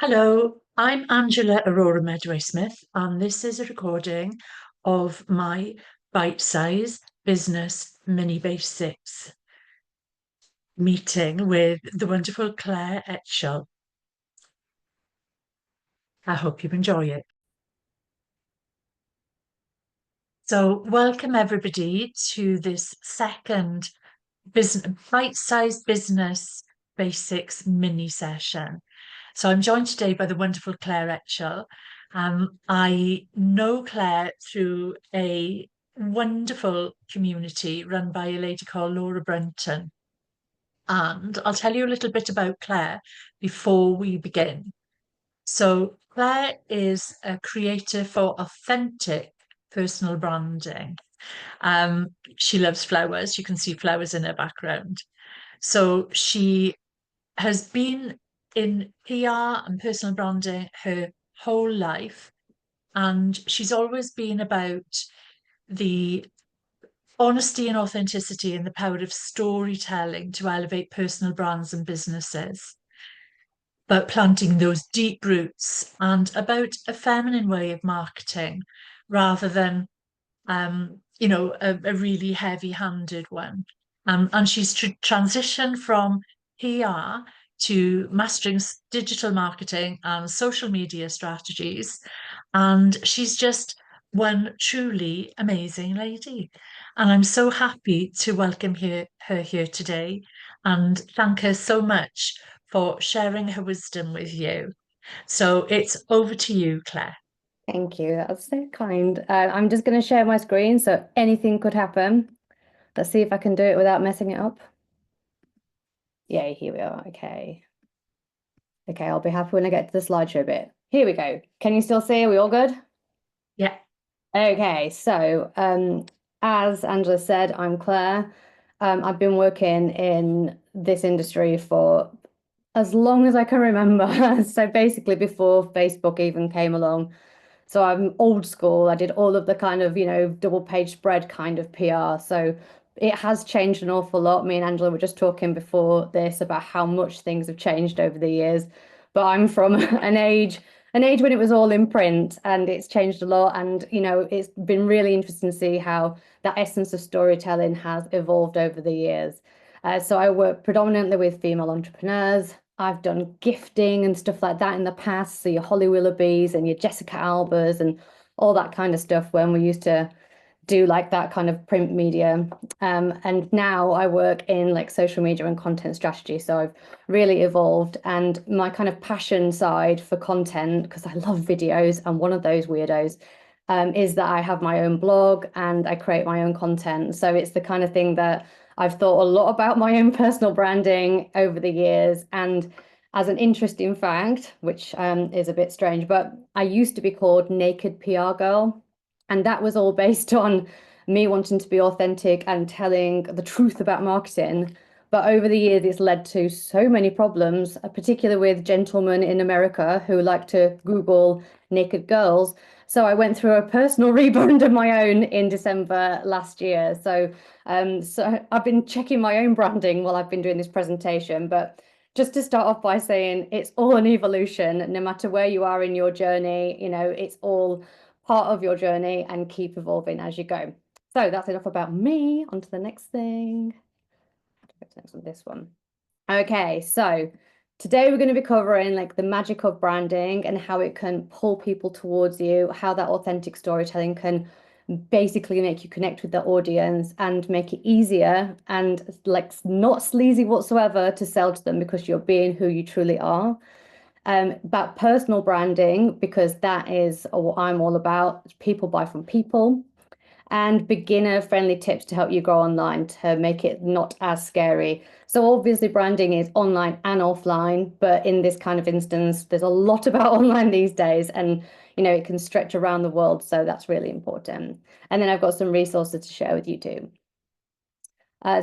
Hello, I'm Angela Orora Medway-Smith, and this is a recording of my bite-size business mini basics meeting with the wonderful Claire Etchell. I hope you enjoy it. So, welcome everybody to this second bite-sized business basics mini session. So I'm joined today by the wonderful Claire Etchell. I know Claire through a wonderful community run by a lady called Laura Brunton. And I'll tell you a little bit about Claire before we begin. So Claire is a creator for authentic personal branding. She loves flowers. You can see flowers in her background. So she has been in PR and personal branding her whole life. And she's always been about the honesty and authenticity and the power of storytelling to elevate personal brands and businesses, about planting those deep roots and about a feminine way of marketing rather than a really heavy-handed one. And she's transitioned from PR to mastering digital marketing and social media strategies. And she's just one truly amazing lady. And I'm so happy to welcome her here today and thank her so much for sharing her wisdom with you. So it's over to you, Claire. Thank you. That's so kind. I'm just going to share my screen so anything could happen. Let's see if I can do it without messing it up. Yay, here we are. Okay. Okay, I'll be happy when I get to the slideshow bit. Here we go. Can you still see? Are we all good? Yeah. Okay, so as Angela said, I'm Claire. I've been working in this industry for as long as I can remember. So basically before Facebook even came along. So I'm old school. I did all of the kind of, double page spread kind of PR. So it has changed an awful lot. Me and Angela were just talking before this about how much things have changed over the years. But I'm from an age when it was all in print and it's changed a lot. And, it's been really interesting to see how that essence of storytelling has evolved over the years. So I work predominantly with female entrepreneurs. I've done gifting and stuff like that in the past. So your Holly Willoughbys and your Jessica Albers and all that kind of stuff when we used to do like that kind of print media. And now I work in like social media and content strategy. So I've really evolved, and my kind of passion side for content, because I love videos, and one of those weirdos, is that I have my own blog and I create my own content. So it's the kind of thing that I've thought a lot about my own personal branding over the years. And as an interesting fact, which is a bit strange, but I used to be called Naked PR Girl. And that was all based on me wanting to be authentic and telling the truth about marketing. But over the years, it's led to so many problems, particularly with gentlemen in America who like to Google naked girls. So I went through a personal rebrand of my own in December last year. So I've been checking my own branding while I've been doing this presentation. But just to start off by saying it's all an evolution, no matter where you are in your journey, it's all part of your journey and keep evolving as you go. So that's enough about me. On to the next thing. Next one, this one. Okay, so today we're going to be covering like the magic of branding and how it can pull people towards you, how that authentic storytelling can basically make you connect with the audience and make it easier and like not sleazy whatsoever to sell to them because you're being who you truly are. About personal branding, because that is what I'm all about. People buy from people. And beginner friendly tips to help you grow online to make it not as scary. So obviously branding is online and offline, but in this kind of instance, there's a lot about online these days, and it can stretch around the world. So that's really important. And then I've got some resources to share with you too.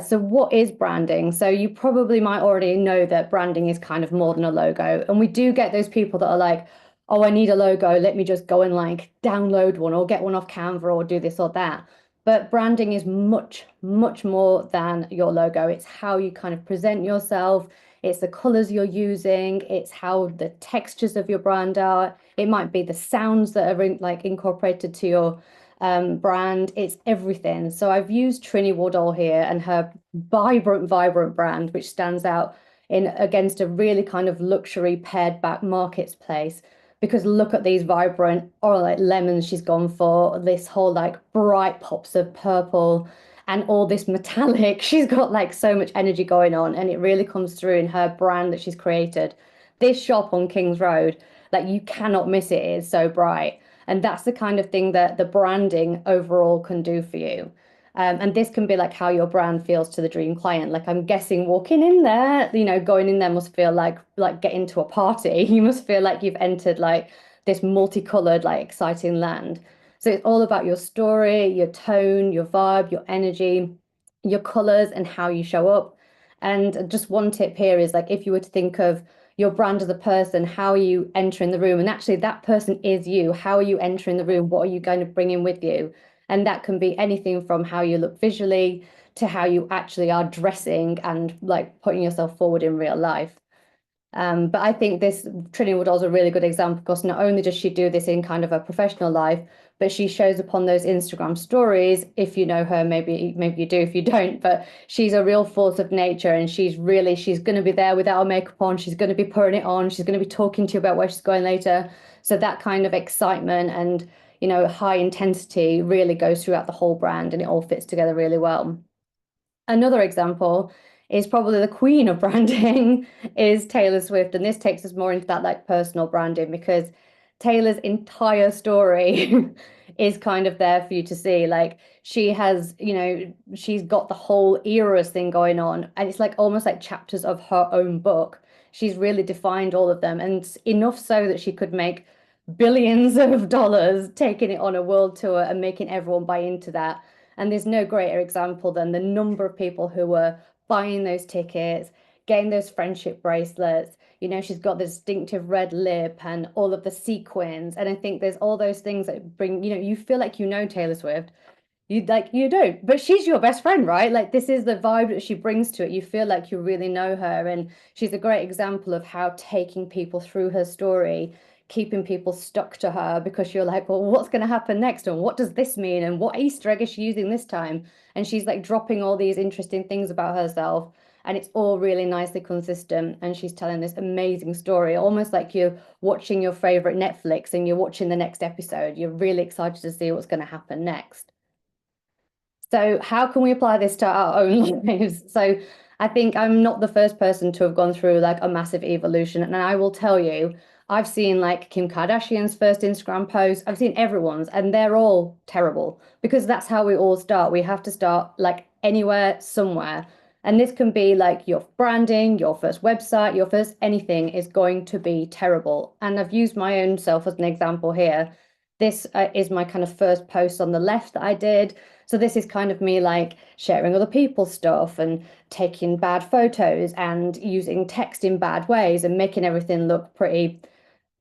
So what is branding? So you probably might already know that branding is kind of more than a logo. And we do get those people that are like, oh, I need a logo. Let me just go and like download one or get one off Canva or do this or that. But branding is much, much more than your logo. It's how you kind of present yourself. it's the colors you're using, it's how the textures of your brand are. It might be the sounds that are like incorporated to your brand. It's everything. So I've used Trinny Woodall here and her vibrant brand, which stands out in against a really kind of luxury pared back marketplace. Because look at these vibrant or like lemons she's gone for, this whole like bright pops of purple and all this metallic. She's got like so much energy going on, and it really comes through in her brand that she's created. This shop on King's Road, like you cannot miss it. It's so bright. And that's the kind of thing that the branding overall can do for you. And this can be like how your brand feels to the dream client. Like I'm guessing walking in there, going in there must feel like getting to a party. You must feel like you've entered like this multicolored, like exciting land. So it's all about your story, your tone, your vibe, your energy, your colors, and how you show up. And just one tip here is like if you were to think of your brand as a person, how are you entering the room? And actually, that person is you. How are you entering the room? What are you going to bring in with you? And that can be anything from how you look visually to how you actually are dressing and like putting yourself forward in real life. But I think this Trinity Woodall is a really good example because not only does she do this in kind of a professional life, but she shows up on those Instagram stories. If you know her, maybe you do, if you don't, but she's a real force of nature, and she's going to be there without her makeup on. She's going to be putting it on. She's going to be talking to you about where she's going later. So that kind of excitement and, high intensity really goes throughout the whole brand, and it all fits together really well. Another example is probably the queen of branding is Taylor Swift. And this takes us more into that like personal branding, because Taylor's entire story is kind of there for you to see. Like she has, she's got the whole eras thing going on, and it's like almost like chapters of her own book. She's really defined all of them, and enough so that she could make billions of dollars taking it on a world tour and making everyone buy into that. And there's no greater example than the number of people who were buying those tickets, getting those friendship bracelets. She's got the distinctive red lip and all of the sequins. And I think there's all those things that bring, you feel like Taylor Swift. You don't, but she's your best friend, right? Like this is the vibe that she brings to it. You feel like you really know her. And she's a great example of how taking people through her story, keeping people stuck to her, because you're like, well, what's going to happen next? And what does this mean? And what Easter egg is she using this time? And she's like dropping all these interesting things about herself. And it's all really nicely consistent. And she's telling this amazing story, almost like you're watching your favorite Netflix and you're watching the next episode. You're really excited to see what's going to happen next. So how can we apply this to our own lives? So I think I'm not the first person to have gone through like a massive evolution. And I will tell you, I've seen like Kim Kardashian's first Instagram post. I've seen everyone's, and they're all terrible, because that's how we all start. We have to start like anywhere, somewhere. And this can be like your branding, your first website, your first anything is going to be terrible. And I've used my own self as an example here. This is my kind of first post on the left that I did. So this is kind of me like sharing other people's stuff and taking bad photos and using text in bad ways and making everything look pretty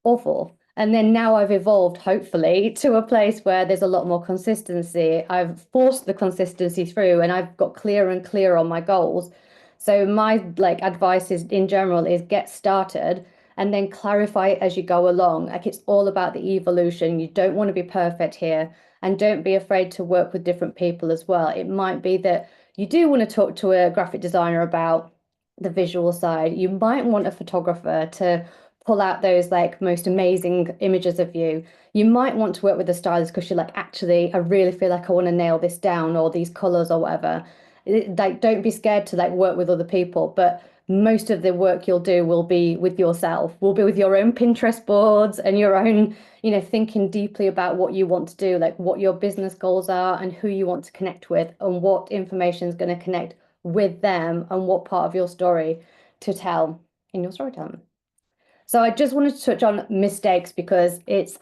awful. And then now I've evolved, hopefully, to a place where there's a lot more consistency. I've forced the consistency through, and I've got clearer and clearer on my goals. So my like advice is in general is get started and then clarify it as you go along. Like it's all about the evolution. You don't want to be perfect here, and don't be afraid to work with different people as well. It might be that you do want to talk to a graphic designer about the visual side. You might want a photographer to pull out those like most amazing images of you. You might want to work with a stylist because you're like, actually, I really feel like I want to nail this down, or these colors or whatever. Like, don't be scared to like work with other people, but most of the work you'll do will be with yourself, will be with your own Pinterest boards and your own, thinking deeply about what you want to do, like what your business goals are and who you want to connect with and what information is going to connect with them and what part of your story to tell in your storytelling. So I just wanted to touch on mistakes because it's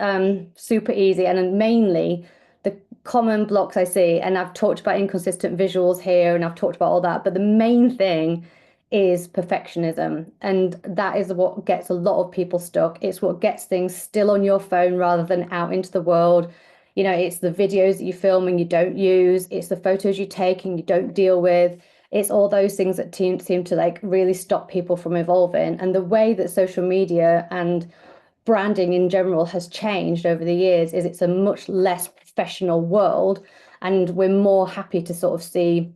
super easy, and mainly the common blocks I see, and I've talked about inconsistent visuals here and I've talked about all that, but the main thing is perfectionism. And that is what gets a lot of people stuck. It's what gets things still on your phone rather than out into the world. It's the videos that you film and you don't use, it's the photos you take and you don't deal with. it's all those things that seem to like really stop people from evolving. And the way that social media and branding in general has changed over the years is it's a much less professional world, and we're more happy to sort of see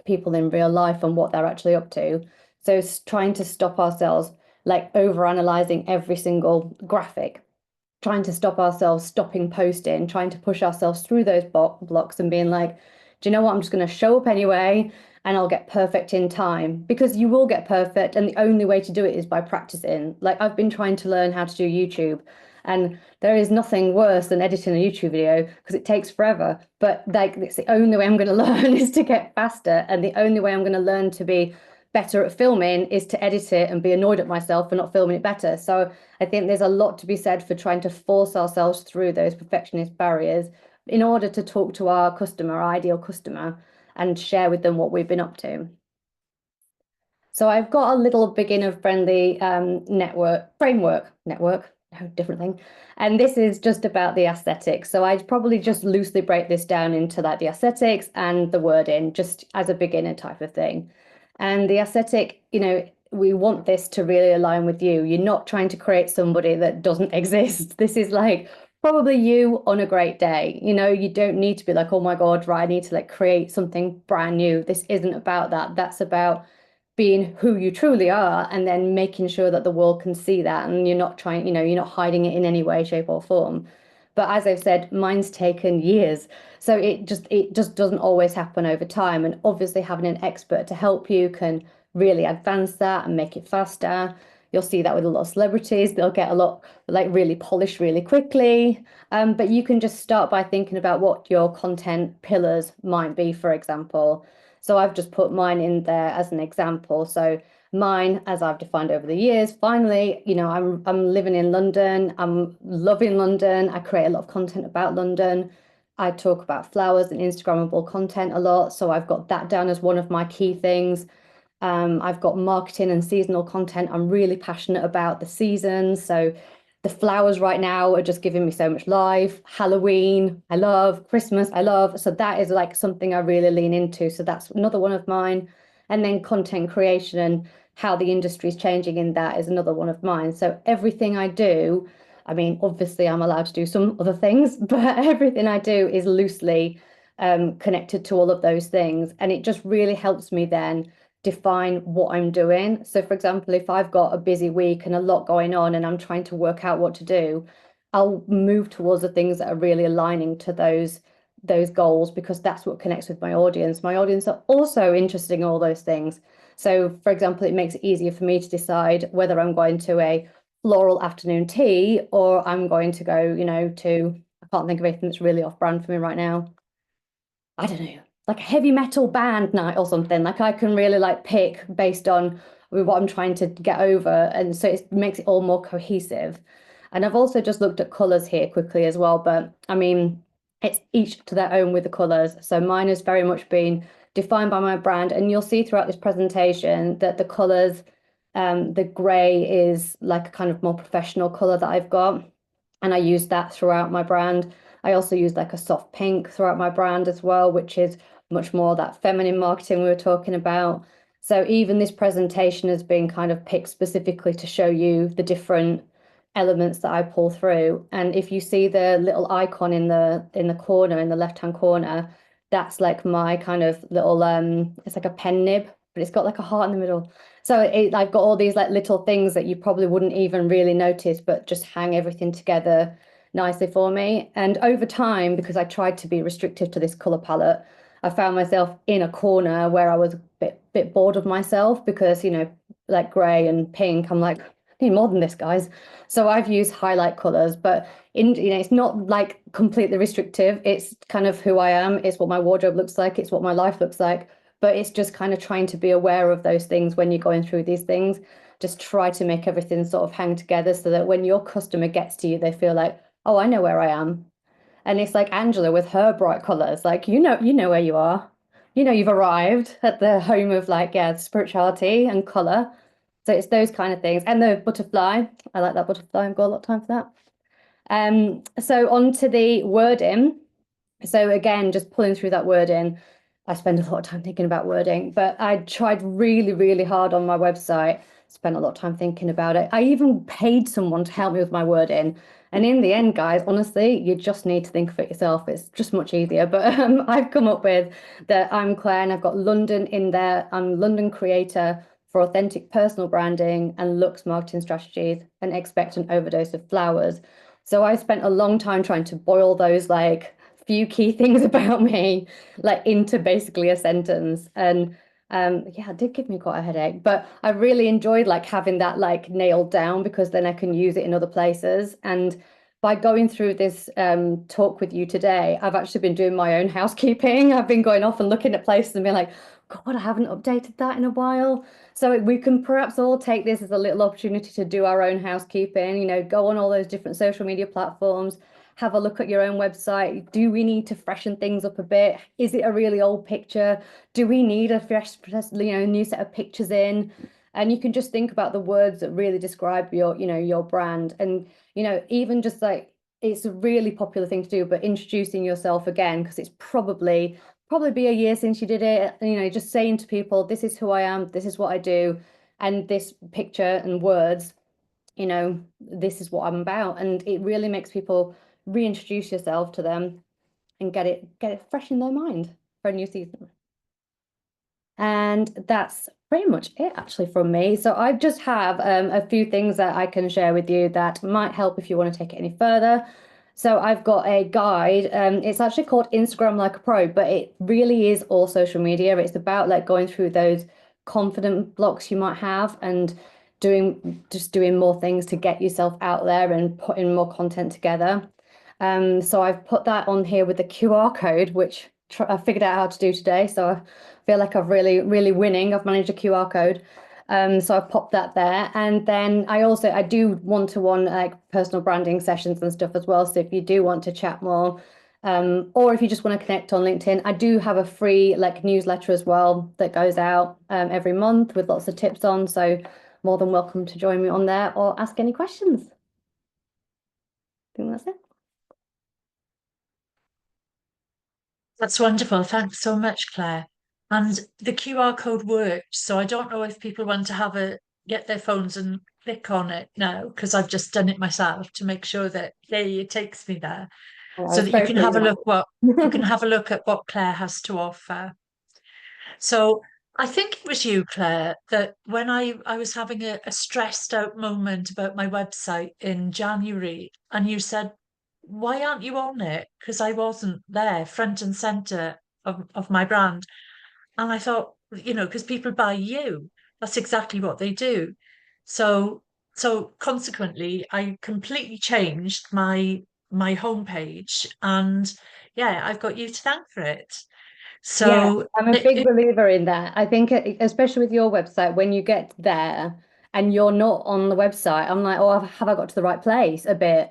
people in real life and what they're actually up to. So it's trying to stop ourselves like over analyzing every single graphic, trying to stop ourselves stopping posting, trying to push ourselves through those blocks and being like, do you know what? I'm just going to show up anyway and I'll get perfect in time, because you will get perfect. And the only way to do it is by practicing. Like I've been trying to learn how to do YouTube, and there is nothing worse than editing a YouTube video because it takes forever. But like it's the only way I'm going to learn is to get faster. And the only way I'm going to learn to be better at filming is to edit it and be annoyed at myself for not filming it better. So I think there's a lot to be said for trying to force ourselves through those perfectionist barriers in order to talk to our customer, our ideal customer, and share with them what we've been up to. So I've got a little beginner friendly framework, no, different thing. And this is just about the aesthetics. So I'd probably just loosely break this down into like the aesthetics and the wording, just as a beginner type of thing. And the aesthetic, we want this to really align with you. You're not trying to create somebody that doesn't exist. This is like probably you on a great day. You don't need to be like, oh my God, right, I need to like create something brand new. This isn't about that. That's about being who you truly are, and then making sure that the world can see that, and you're not trying, you're not hiding it in any way, shape, or form. But as I've said, mine's taken years. So it just doesn't always happen over time. And obviously having an expert to help you can really advance that and make it faster. You'll see that with a lot of celebrities. They'll get a lot like really polished really quickly. But you can just start by thinking about what your content pillars might be, for example. So I've just put mine in there as an example. So mine, as I've defined over the years, finally, I'm living in London. I'm loving London. I create a lot of content about London. I talk about flowers and Instagrammable content a lot. So I've got that down as one of my key things. I've got marketing and seasonal content. I'm really passionate about the seasons. So the flowers right now are just giving me so much life. Halloween, I love. Christmas, I love. So that is like something I really lean into. So that's another one of mine. And then content creation and how the industry is changing in that is another one of mine. So everything I do, I mean, obviously I'm allowed to do some other things, but everything I do is loosely connected to all of those things. And it just really helps me then define what I'm doing. So for example, if I've got a busy week and a lot going on and I'm trying to work out what to do, I'll move towards the things that are really aligning to those goals, because that's what connects with my audience. My audience are also interested in all those things. So for example, it makes it easier for me to decide whether I'm going to a floral afternoon tea or I'm going to go, I can't think of anything that's really off brand for me right now. I don't know, like a heavy metal band night or something. Like I can really like pick based on what I'm trying to get over. And so it makes it all more cohesive. And I've also just looked at colours here quickly as well. But I mean, it's each to their own with the colours. So mine has very much been defined by my brand. And you'll see throughout this presentation that the colours, the grey is like a kind of more professional colour that I've got. And I use that throughout my brand. I also use like a soft pink throughout my brand as well, which is much more that feminine marketing we were talking about. So even this presentation has been kind of picked specifically to show you the different elements that I pull through. And if you see the little icon in the corner, in the left-hand corner, that's like my kind of little it's like a pen nib, but it's got like a heart in the middle. So I've got all these like little things that you probably wouldn't even really notice, but just hang everything together nicely for me. And over time, because I tried to be restrictive to this color palette, I found myself in a corner where I was a bit bored of myself because, like gray and pink, I'm like, I need more than this, guys. So I've used highlight colors, but it's not like completely restrictive. It's kind of who I am. It's what my wardrobe looks like. It's what my life looks like. But it's just kind of trying to be aware of those things when you're going through these things. Just try to make everything sort of hang together so that when your customer gets to you, they feel like, oh, I know where I am. And it's like Angela with her bright colors, like, you know where you are. You've arrived at the home of like, yeah, spirituality and color. So it's those kind of things. And the butterfly, I like that butterfly. I've got a lot of time for that. So on to the wording. So again, just pulling through that wording. I spend a lot of time thinking about wording, but I tried really, really hard on my website, spent a lot of time thinking about it. I even paid someone to help me with my wording. And in the end, guys, honestly, you just need to think of it yourself. It's just much easier. But I've come up with that I'm Claire and I've got London in there. I'm London creator for authentic personal branding and looks marketing strategies and expect an overdose of flowers. So I spent a long time trying to boil those like few key things about me like into basically a sentence. And yeah, it did give me quite a headache, but I really enjoyed like having that like nailed down because then I can use it in other places. And by going through this talk with you today, I've actually been doing my own housekeeping. I've been going off and looking at places and being like, God, I haven't updated that in a while. So we can perhaps all take this as a little opportunity to do our own housekeeping, you know, go on all those different social media platforms, have a look at your own website. Do we need to freshen things up a bit? Is it a really old picture? Do we need a fresh, you know, new set of pictures in? And you can just think about the words that really describe your, you know, your brand. And, you know, even just like it's a really popular thing to do, but introducing yourself again, because it's probably be a year since you did it. You know, just saying to people, this is who I am, this is what I do, and this picture and words, you know, this is what I'm about. And it really makes people reintroduce yourself to them and get it fresh in their mind for a new season. And that's pretty much it actually from me. So I just have a few things that I can share with you that might help if you want to take it any further. So I've got a guide. It's actually called Instagram Like a Pro, but it really is all social media. It's about like going through those confident blocks you might have and doing more things to get yourself out there and putting more content together. So I've put that on here with the QR code, which I figured out how to do today. So I feel like I've really winning. I've managed a QR code. So I've popped that there. And then I do one-to-one like personal branding sessions and stuff as well. So if you do want to chat more, or if you just want to connect on LinkedIn, I do have a free like newsletter as well that goes out every month with lots of tips on. So more than welcome to join me on there or ask any questions. I think that's it. That's wonderful. Thanks so much, Claire. And the QR code worked. So I don't know if people want to get their phones and click on it now, because I've just done it myself to make sure that, yay, it takes me there. Oh, I So was that you so can have a pleased. look at what Claire has to offer. So I think it was you, Claire, that when I was having a stressed out moment about my website in January, and you said, why aren't you on it? Because I wasn't there, front and center of my brand. And I thought, because people buy you, that's exactly what they do. So consequently, I completely changed my homepage, and yeah, I've got you to thank for it. Yeah, So I'm a big it believer in that. I think, especially with your website, when you get there and you're not on the website, I'm like, oh, have I got to the right place a bit?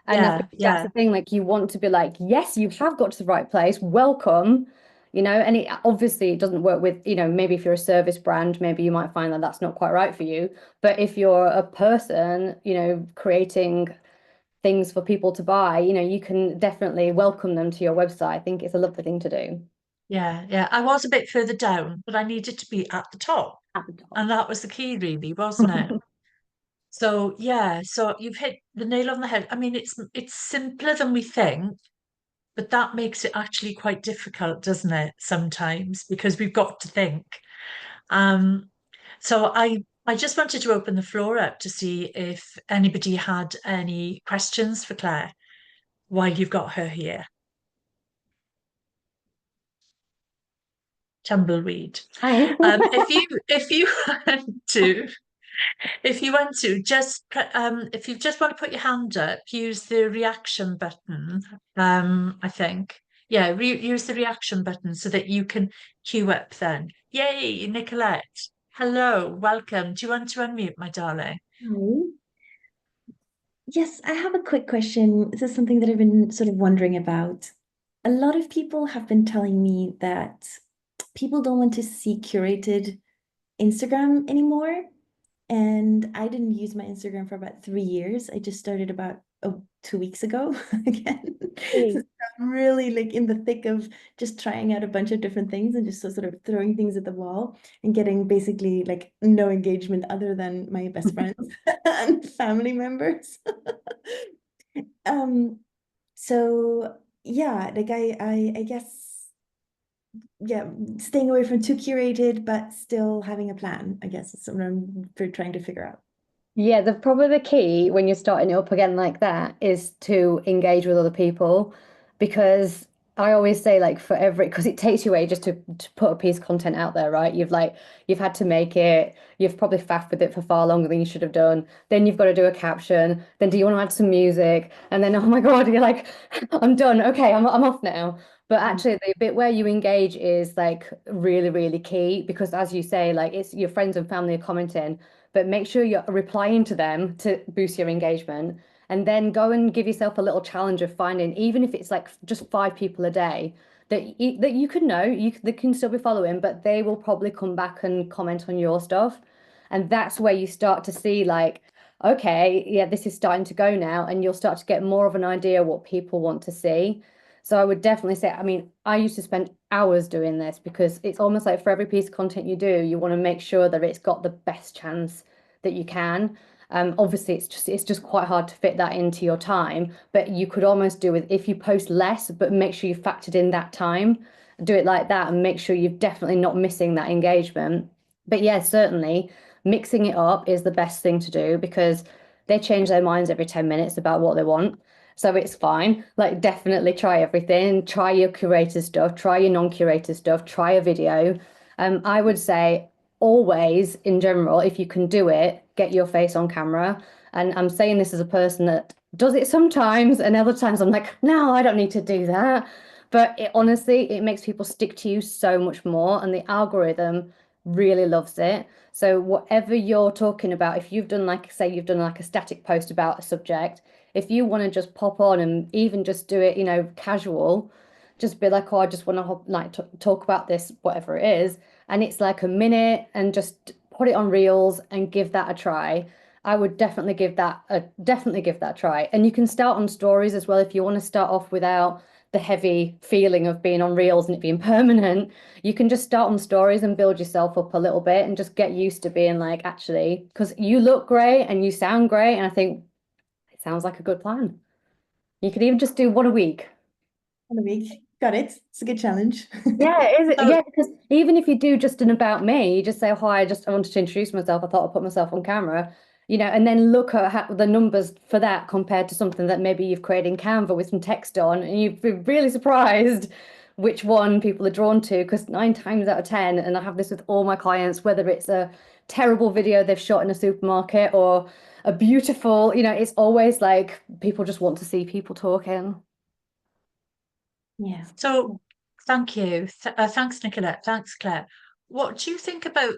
And I yeah, think that's yeah, the thing. Like, you want to be like, yes, you have got to the right place. Welcome, you know. And it obviously it doesn't work with, you know, maybe if you're a service brand, maybe you might find that that's not quite right for you. But if you're a person, you know, creating things for people to buy, you know, you can definitely welcome them to your website. I think it's a lovely thing to do yeah. I was a bit further down, but I needed to be at the top. at the top. And that was the key, really, wasn't it? So yeah, so you've hit the nail on the head. I mean, it's simpler than we think, but that makes it actually quite difficult, doesn't it, sometimes, because we've got to think. Um, so I just wanted to open the floor up to see if anybody had any questions for Claire while you've got her here. Tumbleweed. Hi. If you want to if you want to if you just want to put your hand up, use the reaction button. I think use the reaction button so that you can queue up then. Yay, Nicolette. Hello, welcome. Do you want to unmute, my darling? Hi. Yes, I have a quick question. This is something that I've been sort of wondering about. A lot of people have been telling me that people don't want to see curated Instagram anymore. And I didn't use my Instagram for about 3 years. I just started about 2 weeks ago again. Really? So I'm really like in the thick of just trying out a bunch of different things and just sort of throwing things at the wall and getting basically like no engagement other than my best friends and family members. So yeah, like I guess, yeah, staying away from too curated, but still having a plan, I guess is what I'm trying to figure out. Yeah, probably the key when you're starting it up again like that is to engage with other people, because I always say like for every, because it takes you ages to put a piece of content out there, right? You've had to make it, you've probably faffed with it for far longer than you should have done. Then you've got to do a caption. Then do you want to add some music? And then oh my God, you're like, I'm done. Okay, I'm off now. But actually, the bit where you engage is like really, really key, because as you say, like it's your friends and family are commenting, but make sure you're replying to them to boost your engagement. And then go and give yourself a little challenge of finding, even if it's like just 5 people a day that you can know, they can still be following, but they will probably come back and comment on your stuff. And that's where you start to see like, okay, yeah, this is starting to go now, and you'll start to get more of an idea what people want to see. So I would definitely say, I mean, I used to spend hours doing this, because it's almost like for every piece of content you do, you want to make sure that it's got the best chance that you can. Obviously, it's just quite hard to fit that into your time, but you could almost do it if you post less, but make sure you factored in that time. Do it like that and make sure you're definitely not missing that engagement. But yeah, certainly mixing it up is the best thing to do, because they change their minds every 10 minutes about what they want. So it's fine. Like definitely try everything. Try your curated stuff, try your non-curated stuff, try a video. I would say always in general, if you can do it, get your face on camera. And I'm saying this as a person that does it sometimes, and other times I'm like, no, I don't need to do that. But honestly, it makes people stick to you so much more, and the algorithm really loves it. So whatever you're talking about, if you've done like, say you've done like a static post about a subject, if you want to just pop on and even just do it, casual, just be like, oh, I just want to like talk about this, whatever it is, and it's like a minute, and just put it on Reels and give that a try. I would definitely give that a try. And you can start on stories as well if you want to start off without the heavy feeling of being on Reels and it being permanent. You can just start on stories and build yourself up a little bit and just get used to being like, actually, because you look great and you sound great, and I think it sounds like a good plan. You could even just do one a week. On a week. Got it. It's a good challenge. Yeah, is it? So Yeah, because even if you do just an about me, you just say, hi, I wanted to introduce myself. I thought I'd put myself on camera, and then look at the numbers for that compared to something that maybe you've created in Canva with some text on, and you'd be really surprised which one people are drawn to. Because 9 times out of 10, and I have this with all my clients, whether it's a terrible video they've shot in a supermarket or a beautiful, it's always like people just want to see people talking. Yeah. So, thank you. Thanks, Nicolette. Thanks, Claire. What do you think about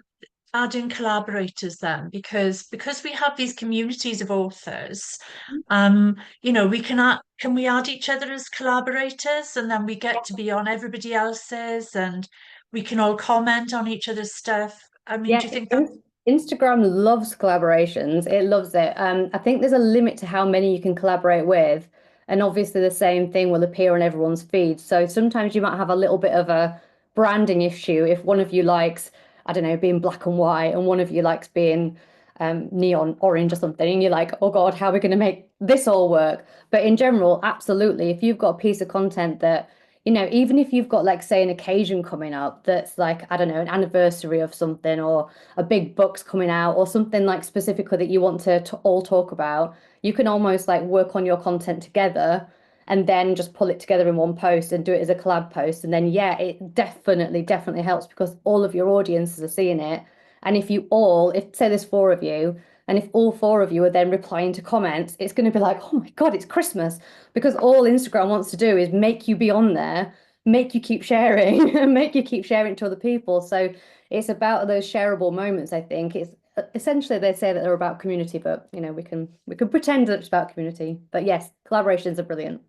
adding collaborators then? Because we have these communities of authors, we can we add each other as collaborators, and then we get to be on everybody else's, and we can all comment on each other's stuff. I mean, Yeah, do you think that? Instagram loves collaborations. It loves it. I think there's a limit to how many you can collaborate with. And obviously the same thing will appear on everyone's feed. So sometimes you might have a little bit of a branding issue if one of you likes, I don't know, being black and white, and one of you likes being neon orange or something. And you're like, oh God, how are we going to make this all work? But in general, absolutely. If you've got a piece of content that even if you've got like, say, an occasion coming up that's like, I don't know, an anniversary of something, or a big book's coming out, or something like specifically that you want to all talk about, you can almost like work on your content together and then just pull it together in one post and do it as a collab post. And then, yeah, it definitely helps, because all of your audiences are seeing it. And if say there's 4 of you, and if all 4 of you are then replying to comments, it's going to be like, oh my God, it's Christmas. Because all Instagram wants to do is make you be on there, make you keep sharing, and make you keep sharing to other people. So it's about those shareable moments, I think. It's essentially, they say that they're about community, but we can pretend that it's about community. But yes, collaborations are brilliant.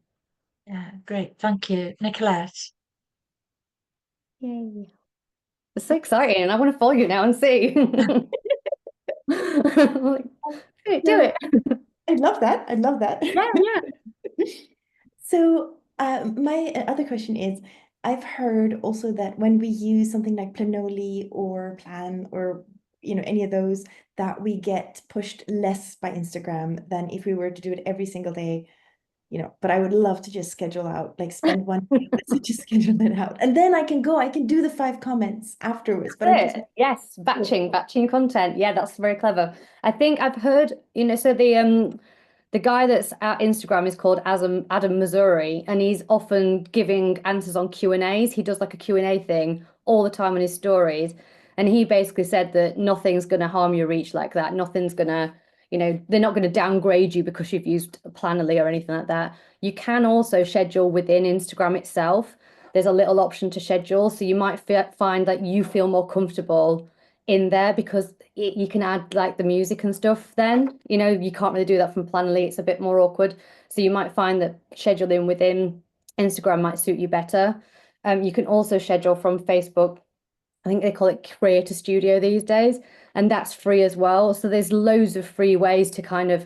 Yeah, great. Thank you, Nicolette. Yay. It's so exciting. I want to follow you now and see. Like, do No, it. I I'd love that. I'd love that. Yeah. So, my other question is, I've heard also that when we use something like Planoly or Plan or any of those, that we get pushed less by Instagram than if we were to do it every single day. But I would love to just schedule out, like spend one day with it, just schedule it out. And then I can do the 5 comments afterwards. But I just Yes, batching content. Yeah, that's very clever. I think I've heard, so the guy that's at Instagram is called Adam Missouri, and he's often giving answers on Q&As. He does like a Q&A thing all the time on his stories. And he basically said that nothing's going to harm your reach like that. Nothing's going to, they're not going to downgrade you because you've used Planoly or anything like that. You can also schedule within Instagram itself. There's a little option to schedule. So you might find that you feel more comfortable in there because you can add like the music and stuff then. You can't really do that from Planoly. It's a bit more awkward. So you might find that scheduling within Instagram might suit you better. You can also schedule from Facebook. I think they call it Creator Studio these days, and that's free as well. So there's loads of free ways to kind of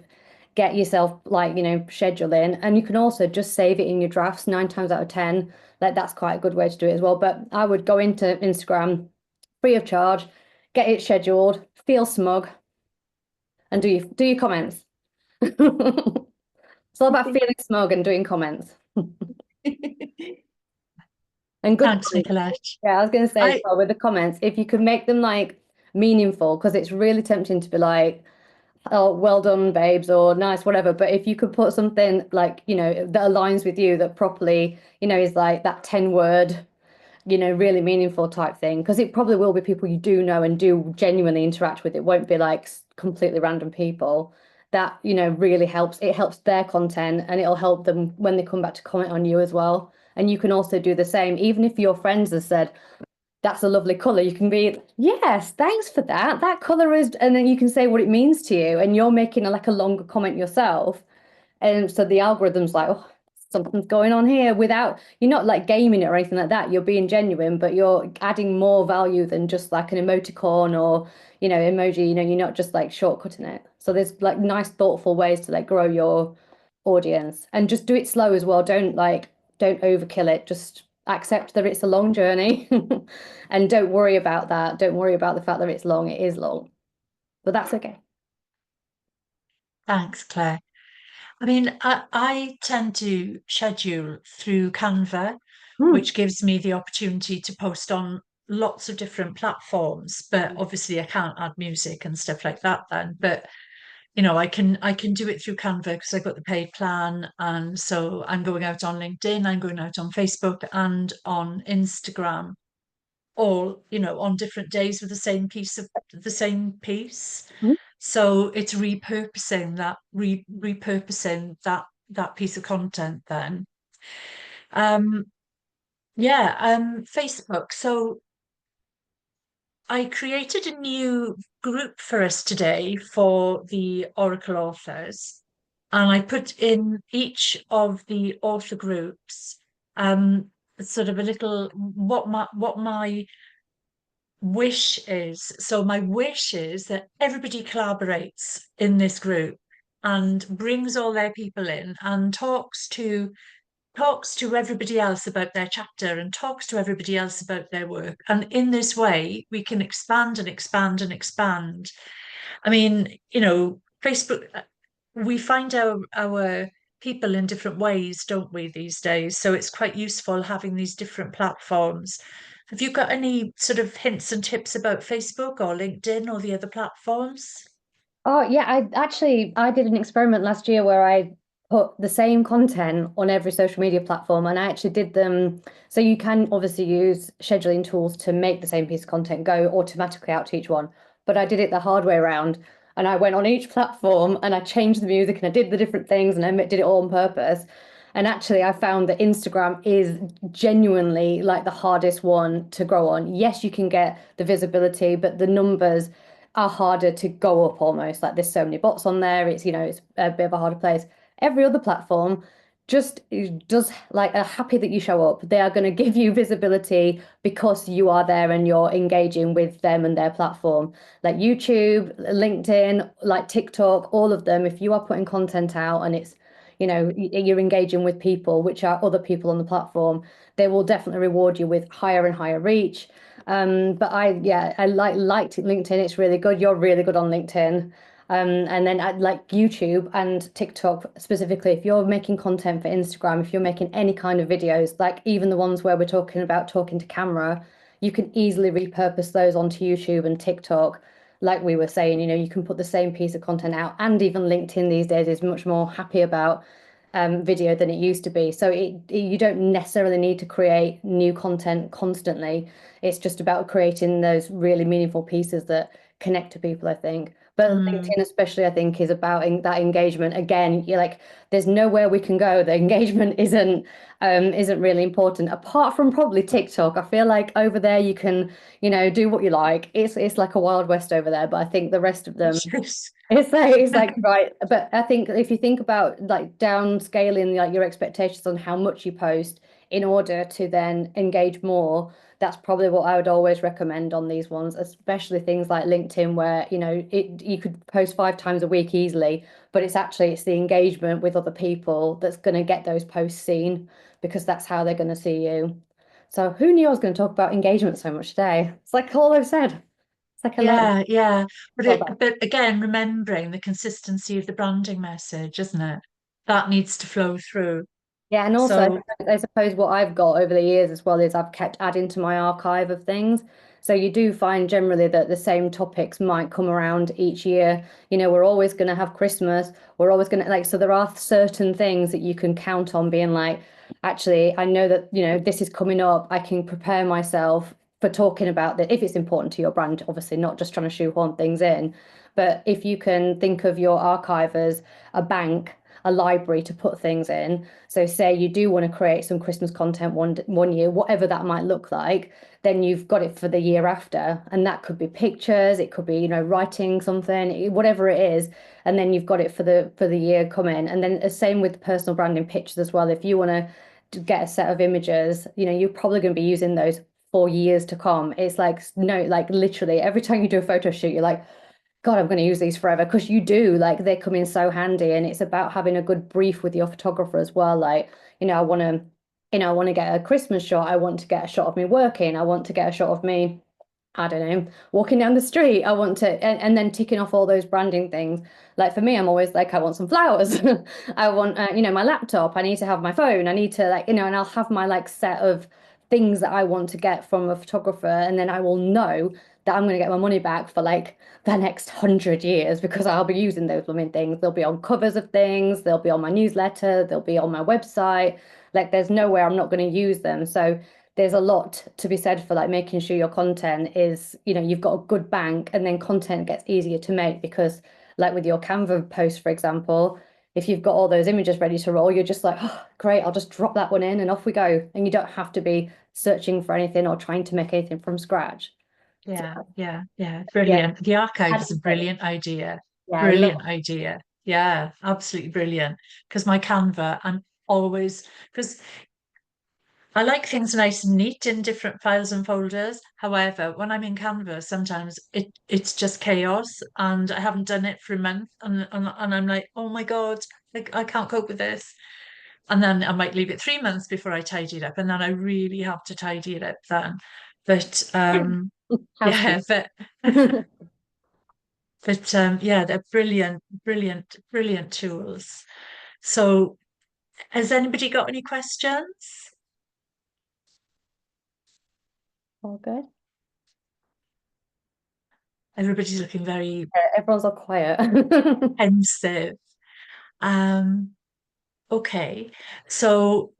get yourself like, schedule in. And you can also just save it in your drafts 9 times out of 10. Like that's quite a good way to do it as well. But I would go into Instagram free of charge, get it scheduled, feel smug, and do your comments. It's all about feeling smug and doing comments. And good. Thanks, Nicolette. Yeah, I was going to say as well with the comments, if you could make them like meaningful, because it's really tempting to be like, oh, well done, babes, or nice, whatever. But if you could put something like, that aligns with you, that properly, is like that 10-word, really meaningful type thing, because it probably will be people you do know and do genuinely interact with. It won't be like completely random people. That, really helps. It helps their content, and it'll help them when they come back to comment on you as well. And you can also do the same, even if your friends have said, that's a lovely color. You can be, yes, thanks for that. That color is, and then you can say what it means to you, and you're making like a longer comment yourself. And so the algorithm's like, oh, something's going on here without, you're not like gaming it or anything like that. You're being genuine, but you're adding more value than just like an emoticon or, emoji, you're not just like shortcutting it. So there's like nice, thoughtful ways to like grow your audience, and just do it slow as well. Don't overkill it. Just accept that it's a long journey and don't worry about that. Don't worry about the fact that it's long. It is long, but that's okay. Thanks, Claire. I mean, I tend to schedule through Canva, which gives me the opportunity to post on lots of different platforms. But obviously, I can't add music and stuff like that then. But I can do it through Canva because I've got the paid plan, and so I'm going out on LinkedIn, I'm going out on Facebook and on Instagram, all on different days with the same piece. Mhm. So it's repurposing that piece of content then. Facebook. So I created a new group for us today for the Oracle authors, and I put in each of the author groups sort of a little what my wish is. So my wish is that everybody collaborates in this group and brings all their people in and talks to everybody else about their chapter and talks to everybody else about their work. And in this way, we can expand and expand and expand. I mean, Facebook, we find our people in different ways, don't we, these days? So it's quite useful having these different platforms. Have you got any sort of hints and tips about Facebook or LinkedIn or the other platforms? Oh yeah, I did an experiment last year where I put the same content on every social media platform, and I actually did them. So you can obviously use scheduling tools to make the same piece of content go automatically out to each one, but I did it the hard way around, and I went on each platform and I changed the music and I did the different things and I did it all on purpose. And actually, I found that Instagram is genuinely like the hardest one to grow on. Yes, you can get the visibility, but the numbers are harder to go up almost. Like there's so many bots on there. It's, it's a bit of a harder place. Every other platform, just are happy that you show up. They are going to give you visibility because you are there and you're engaging with them and their platform. Like YouTube, LinkedIn, like TikTok, all of them. If you are putting content out and it's, you're engaging with people, which are other people on the platform, they will definitely reward you with higher and higher reach. But I liked LinkedIn. It's really good. You're really good on LinkedIn. And then I like YouTube and TikTok specifically, if you're making content for Instagram, if you're making any kind of videos, like even the ones where we're talking about talking to camera, you can easily repurpose those onto YouTube and TikTok. Like we were saying, you can put the same piece of content out, and even LinkedIn these days is much more happy about video than it used to be. So you don't necessarily need to create new content constantly. It's just about creating those really meaningful pieces that connect to people, I think. But LinkedIn especially, I think, is about that engagement. Again, you're like, there's nowhere we can go. The engagement isn't really important, apart from probably TikTok. I feel like over there you can, do what you like. It's like a Wild West over there. But I think the rest of them, it's like right. But I think if you think about like downscaling like your expectations on how much you post in order to then engage more, that's probably what I would always recommend on these ones, especially things like LinkedIn, where you could post 5 times a week easily, but it's the engagement with other people that's going to get those posts seen, because that's how they're going to see you. So who knew I was going to talk about engagement so much today? It's like all I've said. It's like a learn. Yeah. But again, remembering the consistency of the branding message, isn't it? That needs to flow through. Yeah, and also So I suppose what I've got over the years as well is I've kept adding to my archive of things. So you do find generally that the same topics might come around each year. We're always going to have Christmas. We're always going to so there are certain things that you can count on being like, actually, I know that, this is coming up. I can prepare myself for talking about that if it's important to your brand, obviously not just trying to shoehorn things in. But if you can think of your archive as a bank, a library to put things in. So say you do want to create some Christmas content one year, whatever that might look like, then you've got it for the year after. And that could be pictures, it could be, writing something, whatever it is. And then you've got it for the year coming. And then the same with personal branding pictures as well. If you want to get a set of images, you're probably going to be using those for years to come. It's like no, like literally every time you do a photo shoot, you're like, God, I'm going to use these forever, because you do, like they come in so handy, and it's about having a good brief with your photographer as well. Like, I want to get a Christmas shot. I want to get a shot of me working. I want to get a shot of me, I don't know, walking down the street. I want to, and then ticking off all those branding things. Like for me, I'm always like, I want some flowers. I want, my laptop. I need to have my phone. I need to and I'll have my like set of things that I want to get from a photographer, and then I will know that I'm going to get my money back for like the next 100 years, because I'll be using those blooming things. They'll be on covers of things, they'll be on my newsletter, they'll be on my website. Like there's nowhere I'm not going to use them. So there's a lot to be said for like making sure your content is, you've got a good bank, and then content gets easier to make, because like with your Canva post, for example, if you've got all those images ready to roll, you're just like, oh, great, I'll just drop that one in and off we go. And you don't have to be searching for anything or trying to make anything from scratch. yeah, So, yeah. yeah, Brilliant. The archive add is a to it. brilliant idea. Yeah, I love Brilliant idea. Yeah, absolutely brilliant. Because my Canva, I'm always because I like things nice and neat in different files and folders. However, when I'm in Canva, sometimes it's just chaos, and I haven't done it for a month, and I'm like, oh my God, like I can't cope with this. And then I might leave it 3 months before I tidy it up, and then I really have to tidy it up then. But yeah, housekeeping. yeah, they're brilliant, brilliant, brilliant tools. So, has anybody got any questions? All good. Everybody's looking very Everyone's all quiet. pensive. Um, okay. So,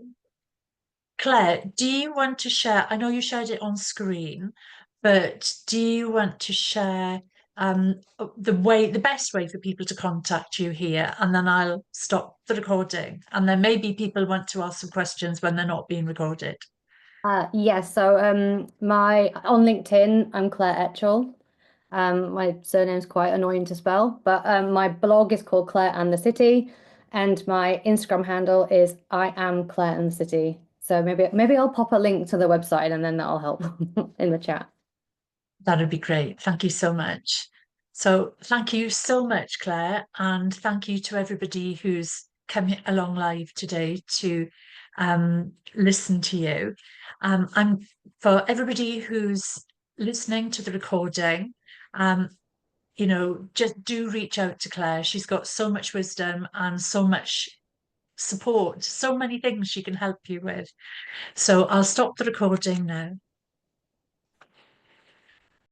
Claire, do you want to share? I know you shared it on screen, but do you want to share the best way for people to contact you here? And then I'll stop the recording. And then maybe people want to ask some questions when they're not being recorded. Yes, so my on LinkedIn, I'm Claire Etchell. My surname's quite annoying to spell, but my blog is called Claire and the City. and my Instagram handle is I am Claire in the City. So maybe I'll pop a link to the website and then that'll help in the chat. That'd be great. Thank you so much. So thank you so much, Claire, and thank you to everybody who's come along live today to listen to you. I'm for everybody who's listening to the recording, you know, just do reach out to Claire. She's got so much wisdom and so much support, so many things she can help you with. So I'll stop the recording now.